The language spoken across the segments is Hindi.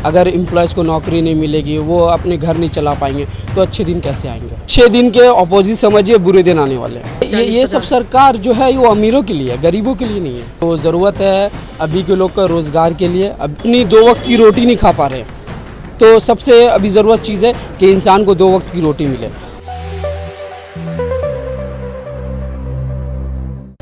अगर एम्प्लॉयज़ को नौकरी नहीं मिलेगी, वो अपने घर नहीं चला पाएंगे, तो अच्छे दिन कैसे आएंगे। अच्छे दिन के ऑपोजिट समझिए बुरे दिन आने वाले हैं। ये सब सरकार जो है वो अमीरों के लिए है, गरीबों के लिए नहीं है। तो ज़रूरत है अभी के लोग का रोज़गार के लिए। अपनी 2 वक्त की रोटी नहीं खा पा रहे, तो सबसे अभी ज़रूरत चीज़ है कि इंसान को 2 वक्त की रोटी मिले।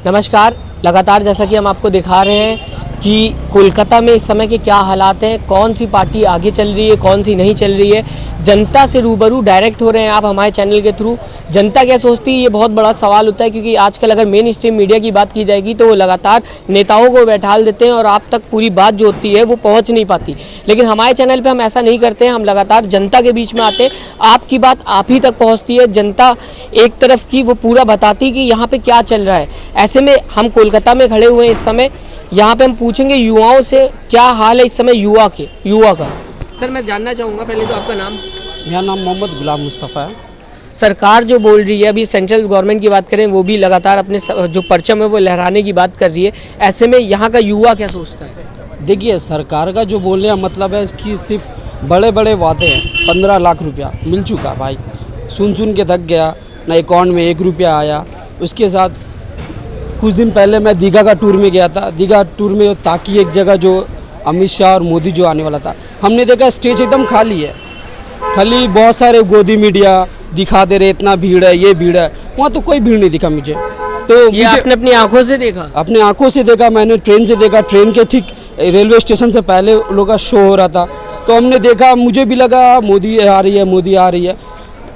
नमस्कार, लगातार जैसा कि हम आपको दिखा रहे हैं कि कोलकाता में इस समय के क्या हालात हैं, कौन सी पार्टी आगे चल रही है, कौन सी नहीं चल रही है। जनता से रूबरू डायरेक्ट हो रहे हैं आप हमारे चैनल के थ्रू। जनता क्या सोचती है, ये बहुत बड़ा सवाल होता है, क्योंकि आजकल अगर मेन स्ट्रीम मीडिया की बात की जाएगी तो वो लगातार नेताओं को बैठाल देते हैं और आप तक पूरी बात जो होती है वो पहुंच नहीं पाती। लेकिन हमारे चैनल पे हम ऐसा नहीं करते हैं, हम लगातार जनता के बीच में आते हैं। आपकी बात आप ही तक पहुँचती है, जनता एक तरफ की वो पूरा बताती है कि यहाँ पर क्या चल रहा है। ऐसे में हम कोलकाता में खड़े हुए हैं इस समय, यहाँ पे हम पूछेंगे युवाओं से क्या हाल है इस समय युवा का। सर, मैं जानना चाहूँगा पहले तो आपका नाम। मेरा नाम मोहम्मद गुलाम मुस्तफ़ा है। सरकार जो बोल रही है, अभी सेंट्रल गवर्नमेंट की बात करें, वो भी लगातार अपने जो परचम है वो लहराने की बात कर रही है। ऐसे में यहाँ का युवा क्या सोचता है? देखिए, सरकार का जो बोलने का मतलब है कि सिर्फ बड़े बड़े वादे हैं। 15 लाख रुपया मिल चुका भाई, सुन के थक गया ना। अकाउंट में 1 रुपया आया। उसके साथ कुछ दिन पहले मैं दीघा का टूर में गया था। दीघा टूर में ताकि एक जगह जो अमित शाह और मोदी जो आने वाला था, हमने देखा स्टेज एकदम खाली है। खाली बहुत सारे गोदी मीडिया दिखा दे रहे, इतना भीड़ है, ये भीड़ है। वहाँ तो कोई भीड़ नहीं दिखा मुझे। तो ये आपने अपनी आंखों से देखा? अपने आंखों से देखा, मैंने ट्रेन से देखा। ट्रेन के ठीक रेलवे स्टेशन से पहले लोगों का शो हो रहा था, तो हमने देखा, मुझे भी लगा मोदी आ रही है, मोदी आ रही है।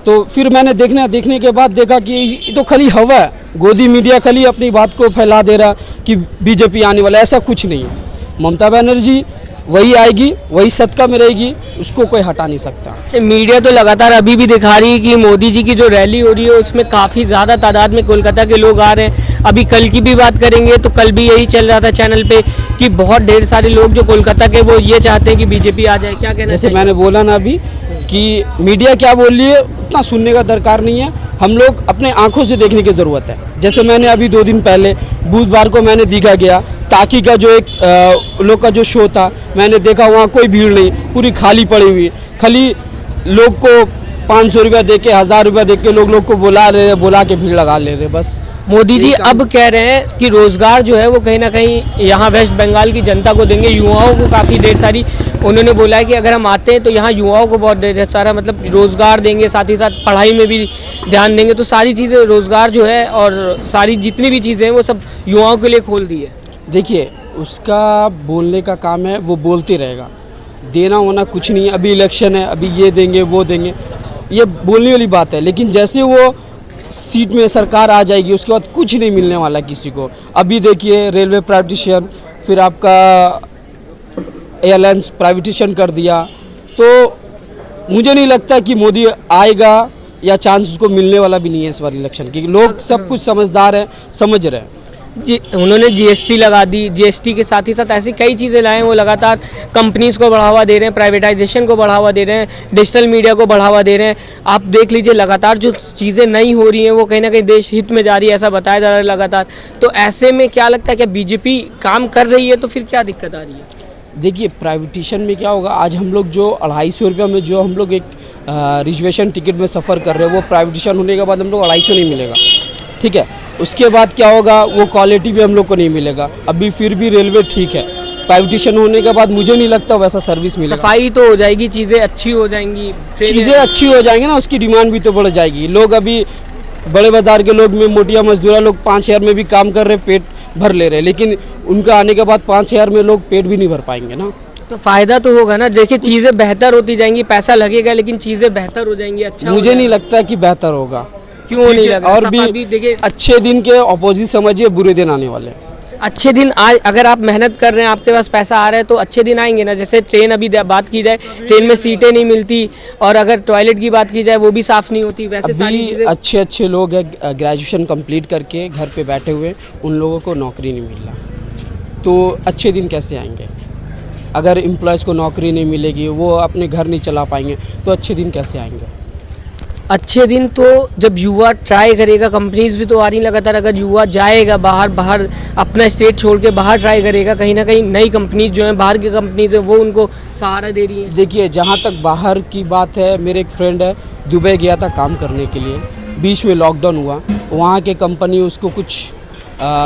तो फिर मैंने देखने के बाद देखा कि ये तो खाली हवा है। गोदी मीडिया खाली अपनी बात को फैला दे रहा कि बीजेपी आने वाला, ऐसा कुछ नहीं है। ममता बनर्जी वही आएगी, वही सत्ता में रहेगी, उसको कोई हटा नहीं सकता। मीडिया तो लगातार अभी भी दिखा रही है कि मोदी जी की जो रैली हो रही है उसमें काफ़ी ज़्यादा तादाद में कोलकाता के लोग आ रहे हैं। अभी कल की भी बात करेंगे तो कल भी यही चल रहा था चैनल पे कि बहुत ढेर सारे लोग जो कोलकाता के वो ये चाहते हैं कि बीजेपी आ जाए। क्या कहना जैसे मैंने बोला ना अभी कि मीडिया क्या बोल रही है उतना सुनने का दरकार नहीं है। हम लोग अपने आंखों से देखने की ज़रूरत है। जैसे मैंने अभी 2 दिन पहले बुधवार को मैंने दीघा गया, ताकि का जो एक लोग का जो शो था, मैंने देखा वहाँ कोई भीड़ नहीं, पूरी खाली पड़ी हुई। खाली लोग को 500 रुपया दे के, 1000 रुपया दे के लोग को बुला के भीड़ लगा ले रहे बस। मोदी जी अब कह रहे हैं कि रोज़गार जो है वो कहीं ना कहीं यहाँ वेस्ट बंगाल की जनता को देंगे, युवाओं को काफ़ी ढेर सारी। उन्होंने बोला है कि अगर हम आते हैं तो यहाँ युवाओं को बहुत ढेर सारा मतलब रोज़गार देंगे, साथ ही साथ पढ़ाई में भी ध्यान देंगे। तो सारी चीज़ें रोज़गार जो है और सारी जितनी भी चीज़ें हैं वो सब युवाओं के लिए खोल दी है। देखिए, उसका बोलने का काम है, वो बोलते रहेगा। देना होना कुछ नहीं है। अभी इलेक्शन है, अभी ये देंगे वो देंगे, ये बोलने वाली बात है। लेकिन जैसे वो सीट में सरकार आ जाएगी उसके बाद कुछ नहीं मिलने वाला किसी को। अभी देखिए रेलवे प्राइवेटेशन, फिर आपका एयरलाइंस प्राइवेटेशन कर दिया। तो मुझे नहीं लगता कि मोदी आएगा या चांस उसको मिलने वाला भी नहीं है इस बार इलेक्शन, क्योंकि लोग सब कुछ समझदार हैं, समझ रहे हैं। जी, उन्होंने जीएसटी लगा दी। जीएसटी के साथ ही साथ ऐसी कई चीज़ें लाए हैं। वो लगातार कंपनीज़ को बढ़ावा दे रहे हैं, प्राइवेटाइजेशन को बढ़ावा दे रहे हैं, डिजिटल मीडिया को बढ़ावा दे रहे हैं। आप देख लीजिए लगातार जो चीज़ें नई हो रही हैं वो कहीं ना कहीं देश हित में जा रही है, ऐसा बताया जा रहा है लगातार। तो ऐसे में क्या लगता है, क्या बीजेपी काम कर रही है तो फिर क्या दिक्कत आ रही है? देखिए, प्राइवेटेशन में क्या होगा, आज हम लोग जो 250 रुपये में जो हम लोग एक रिजर्वेशन टिकट में सफ़र कर रहे हैं, वो प्राइवेटेशन होने के बाद हम लोग 250 नहीं मिलेगा। ठीक है, उसके बाद क्या होगा, वो क्वालिटी भी हम लोग को नहीं मिलेगा। अभी फिर भी रेलवे ठीक है, प्राइवेटेशन होने के बाद मुझे नहीं लगता वैसा सर्विस मिलेगा। सफाई तो हो जाएगी, चीज़ें अच्छी हो जाएंगी, चीज़ें अच्छी हो जाएंगी ना, उसकी डिमांड भी तो बढ़ जाएगी। लोग अभी बड़े बाज़ार के लोग में मोटिया मजदूरा लोग 5000 में भी काम कर रहे, पेट भर ले रहे, लेकिन उनका आने के बाद 5000 में लोग पेट भी नहीं भर पाएंगे ना। तो फ़ायदा तो होगा ना। देखिए, चीज़ें बेहतर होती जाएंगी, पैसा लगेगा लेकिन चीज़ें बेहतर हो जाएंगी। अच्छा, मुझे नहीं लगता कि बेहतर होगा। क्यों नहीं लगा? और भी देखिए, अच्छे दिन के ऑपोजिट समझिए बुरे दिन आने वाले हैं। अच्छे दिन आज अगर आप मेहनत कर रहे हैं, आपके पास पैसा आ रहा है तो अच्छे दिन आएंगे ना। जैसे ट्रेन अभी बात की जाए, ट्रेन में सीटें नहीं मिलती, और अगर टॉयलेट की बात की जाए वो भी साफ़ नहीं होती। वैसे सारी चीज़ें अच्छे लोग हैं, ग्रेजुएशन कंप्लीट करके घर पे बैठे हुए, उन लोगों को नौकरी नहीं मिल रहा, तो अच्छे दिन कैसे आएंगे। अगर एम्प्लॉयज़ को नौकरी नहीं मिलेगी, वो अपने घर नहीं चला पाएंगे, तो अच्छे दिन कैसे आएंगे। अच्छे दिन तो जब युवा ट्राई करेगा, कंपनीज भी तो आ रही लगातार, अगर युवा जाएगा बाहर अपना स्टेट छोड़ के बाहर ट्राई करेगा, कहीं ना कहीं नई कंपनीज जो हैं, बाहर की कंपनीज है, वो उनको सहारा दे रही हैं। देखिए, जहाँ तक बाहर की बात है, मेरे एक फ्रेंड है, दुबई गया था काम करने के लिए, बीच में लॉकडाउन हुआ, वहाँ के कंपनी उसको कुछ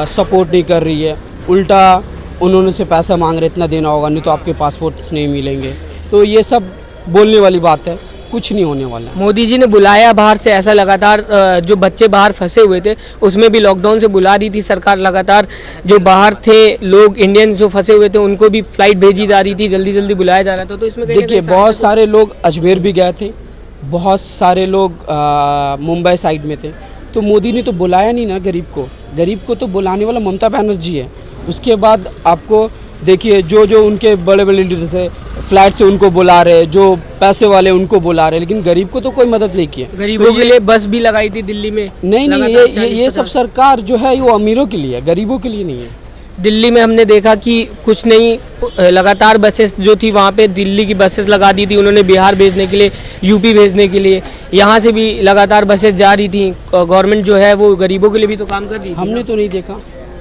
सपोर्ट नहीं कर रही है, उल्टा उन्होंने से पैसा मांग रहे, इतना देना होगा नहीं तो आपके पासपोर्ट्स नहीं मिलेंगे। तो ये सब बोलने वाली बात है, कुछ नहीं होने वाला। मोदी जी ने बुलाया बाहर से, ऐसा लगातार जो बच्चे बाहर फंसे हुए थे उसमें भी लॉकडाउन से बुला रही थी सरकार, लगातार जो बाहर थे लोग इंडियन जो फंसे हुए थे उनको भी फ्लाइट भेजी जा रही थी, जल्दी जल्दी बुलाया जा रहा था। तो इसमें देखिए, बहुत सारे लोग अजमेर भी गए थे, बहुत सारे लोग मुंबई साइड में थे, तो मोदी ने तो बुलाया नहीं ना गरीब को तो बुलाने वाला ममता बनर्जी है। उसके बाद आपको देखिए, जो उनके बड़े बड़े लीडर्स है, फ्लैट से उनको बुला रहे, जो पैसे वाले उनको बुला रहे, लेकिन गरीब को तो कोई मदद नहीं की है। गरीबों के लिए बस भी लगाई थी दिल्ली में। नहीं, ये सब सरकार जो है वो अमीरों के लिए है, गरीबों के लिए नहीं है। दिल्ली में हमने देखा कि कुछ नहीं, लगातार बसेस जो थी वहाँ पे दिल्ली की बसेस लगा दी थी उन्होंने, बिहार भेजने के लिए, यूपी भेजने के लिए, यहाँ से भी लगातार बसेस जा रही थी। गवर्नमेंट जो है वो गरीबों के लिए भी तो काम कर रही थी। हमने तो नहीं देखा,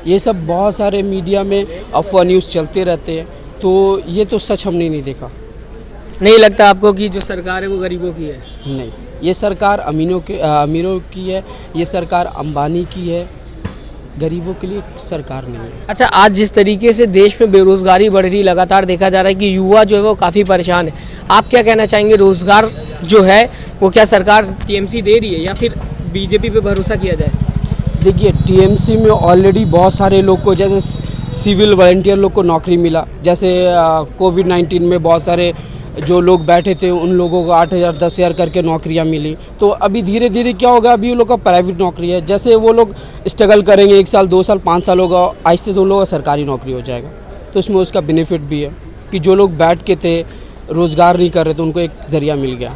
ये सब बहुत सारे मीडिया में अफवाह न्यूज़ चलते रहते हैं, तो ये तो सच हमने नहीं देखा। नहीं लगता आपको कि जो सरकार है वो गरीबों की है? नहीं, ये सरकार अमीरों की है, ये सरकार अंबानी की है, गरीबों के लिए सरकार नहीं है। अच्छा, आज जिस तरीके से देश में बेरोजगारी बढ़ रही, लगातार देखा जा रहा है कि युवा जो है वो काफ़ी परेशान है, आप क्या कहना चाहेंगे? रोजगार जो है वो क्या सरकार टीएमसी दे रही है या फिर बीजेपी पे भरोसा किया जाए? देखिए, टीएमसी में ऑलरेडी बहुत सारे लोग को, जैसे सिविल वॉलंटियर लोग को नौकरी मिला, जैसे कोविड-19 में बहुत सारे जो लोग बैठे थे उन लोगों को 8,000 10,000 करके नौकरियां मिली। तो अभी धीरे धीरे क्या होगा, अभी उन लोग का प्राइवेट नौकरी है, जैसे वो लोग स्ट्रगल करेंगे 1 साल 2 साल 5 साल होगा, आहिस्ते से उन लोगों का सरकारी नौकरी हो जाएगा। तो इसमें उसका बेनिफिट भी है कि जो लोग बैठ के थे, रोज़गार नहीं कर रहे थे, उनको एक ज़रिया मिल गया।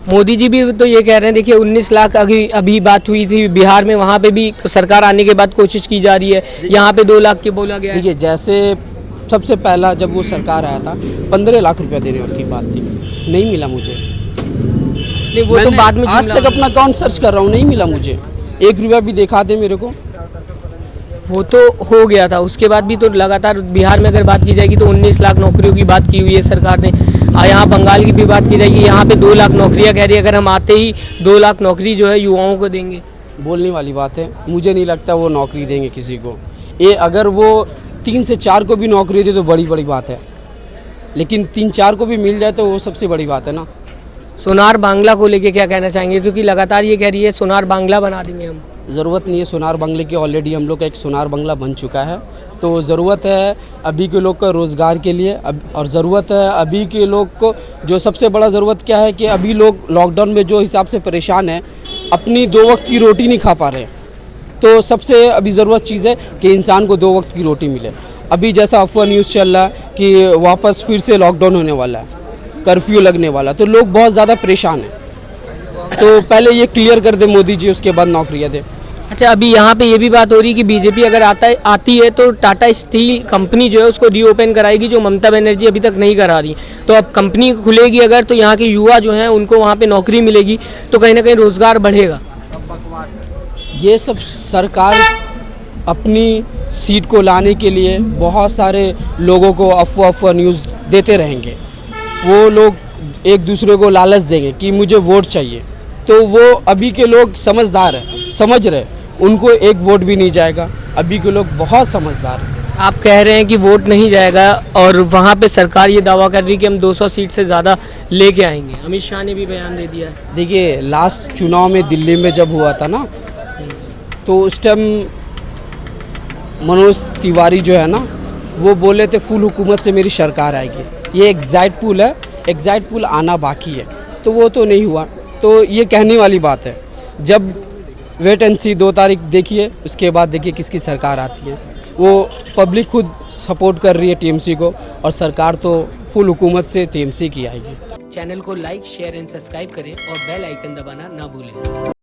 मोदी जी भी तो ये कह रहे हैं, देखिए 19 लाख अभी बात हुई थी बिहार में, वहाँ पे भी सरकार आने के बाद कोशिश की जा रही है, यहाँ पे 2 लाख के बोला गया है। देखिए, जैसे सबसे पहला जब वो सरकार आया था 15 लाख रुपया देने की बात थी, नहीं मिला मुझे। नहीं, वो तो बाद में आज तक अपना अकाउंट सर्च कर रहा हूँ, नहीं मिला मुझे। 1 रुपया भी दिखा दे मेरे को। वो तो हो गया था, उसके बाद भी तो लगातार बिहार में अगर बात की जाएगी तो 19 लाख नौकरियों की बात की हुई है सरकार ने। यहाँ बंगाल की भी बात की जाएगी, यहाँ पे 2 लाख नौकरियाँ कह रही है, अगर हम आते ही 2 लाख नौकरी जो है युवाओं को देंगे। बोलने वाली बात है, मुझे नहीं लगता वो नौकरी देंगे किसी को। ये अगर वो 3 से 4 को भी नौकरी दे तो बड़ी बात है, लेकिन 3-4 को भी मिल जाए तो वो सबसे बड़ी बात है ना। सोनार बांग्ला को लेके क्या कहना चाहेंगे? क्योंकि लगातार ये कह रही है सोनार बांग्ला बना देंगे हम। ज़रूरत नहीं है सोनार बंगले की, ऑलरेडी हम लोग का एक सोनार बंगला बन चुका है। तो ज़रूरत है अभी के लोग का रोज़गार के लिए, और ज़रूरत है अभी के लोग को, जो सबसे बड़ा ज़रूरत क्या है कि अभी लोग लॉकडाउन में जो हिसाब से परेशान है, अपनी 2 वक्त की रोटी नहीं खा पा रहे। तो सबसे अभी ज़रूरत चीज़ है कि इंसान को 2 वक्त की रोटी मिले। अभी जैसा अफवाह न्यूज़ चल रहा है कि वापस फिर से लॉकडाउन होने वाला है, कर्फ्यू लगने वाला, तो लोग बहुत ज़्यादा परेशान हैं। तो पहले ये क्लियर कर दे मोदी जी, उसके बाद नौकरियाँ दे। अच्छा, अभी यहाँ पे ये भी बात हो रही है कि बीजेपी अगर आती है तो टाटा स्टील कंपनी जो है उसको रीओपन कराएगी, जो ममता बनर्जी अभी तक नहीं करा रही। तो अब कंपनी खुलेगी अगर, तो यहाँ के युवा जो हैं उनको वहाँ पे नौकरी मिलेगी, तो कहीं ना कहीं रोज़गार बढ़ेगा। ये सब सरकार अपनी सीट को लाने के लिए बहुत सारे लोगों को अफवाह न्यूज़ देते रहेंगे। वो लोग एक दूसरे को लालच देंगे कि मुझे वोट चाहिए, तो वो अभी के लोग समझदार हैं, समझ रहे, उनको एक वोट भी नहीं जाएगा। अभी के लोग बहुत समझदार हैं। आप कह रहे हैं कि वोट नहीं जाएगा, और वहाँ पे सरकार ये दावा कर रही है कि हम 200 सीट से ज़्यादा लेके आएंगे। अमित शाह ने भी बयान दे दिया है। देखिए, लास्ट चुनाव में दिल्ली में जब हुआ था ना, तो उस टाइम मनोज तिवारी जो है ना, वो बोले थे फुल हुकूमत से मेरी सरकार आएगी। ये एग्जैक्ट पुल है, एग्जैक्ट पुल आना बाकी है, तो वो तो नहीं हुआ। तो ये कहने वाली बात है, जब वेट एंड सी 2 तारीख देखिए, उसके बाद देखिए किसकी सरकार आती है। वो पब्लिक खुद सपोर्ट कर रही है टीएमसी को, और सरकार तो फुल हुकूमत से टीएमसी की आएगी। चैनल को लाइक, शेयर एंड सब्सक्राइब करें और बेल आइकन दबाना ना भूलें।